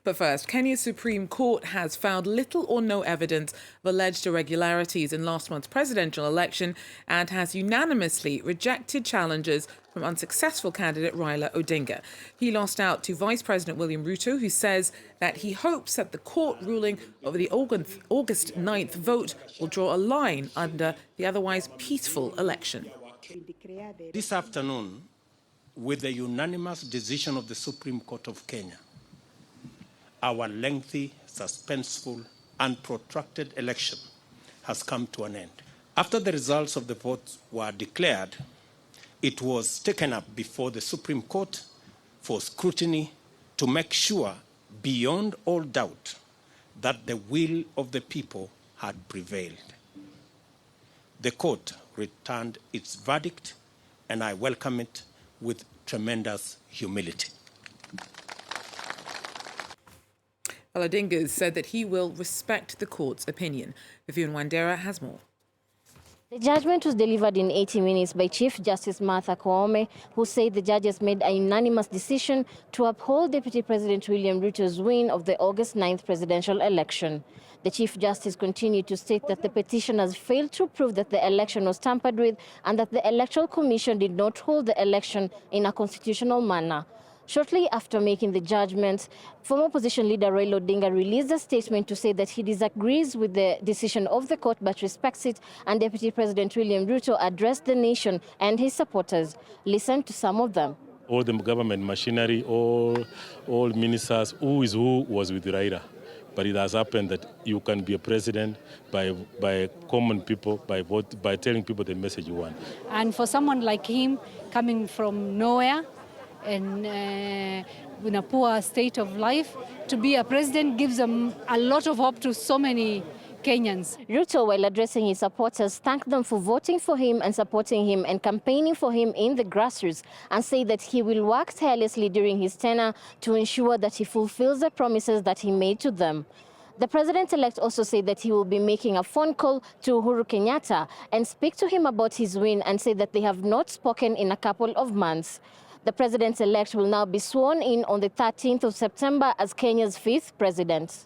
But first, Kenya's Supreme Court has found little or no evidence of alleged irregularities in last month's presidential election and has unanimously rejected challenges from unsuccessful candidate Raila Odinga. He lost out to Vice President William Ruto, who says that he hopes that the court ruling over the August 9th vote will draw a line under the otherwise peaceful election. This afternoon, with the unanimous decision of the Supreme Court of Kenya, our lengthy, suspenseful, and protracted election has come to an end. After the results of the vote were declared, it was taken up before the Supreme Court for scrutiny to make sure, beyond all doubt, that the will of the people had prevailed. The court returned its verdict, and I welcome it with tremendous humility. Odinga said that he will respect the court's opinion. Vivianne Wandera has more. The judgment was delivered in 80 minutes by Chief Justice Martha Koome, who said the judges made a unanimous decision to uphold Deputy President William Ruto's win of the August 9th presidential election. The Chief Justice continued to state that the petitioners failed to prove that the election was tampered with and that the Electoral Commission did not hold the election in a constitutional manner. Shortly after making the judgment, former opposition leader Raila Odinga released a statement to say that he disagrees with the decision of the court but respects it, and Deputy President William Ruto addressed the nation and his supporters. Listen to some of them. All the government machinery, all ministers, who was with Raila. But it has happened that you can be a president by common people, by telling people the message you want. And for someone like him, coming from nowhere, and in a poor state of life, to be a president gives them a lot of hope to so many Kenyans. Ruto, while addressing his supporters, thanked them for voting for him and supporting him and campaigning for him in the grassroots, and said that he will work tirelessly during his tenure to ensure that he fulfills the promises that he made to them. The president-elect also said that he will be making a phone call to Uhuru Kenyatta and speak to him about his win, and said that they have not spoken in a couple of months. The president-elect will now be sworn in on the 13th of September as Kenya's 5th president.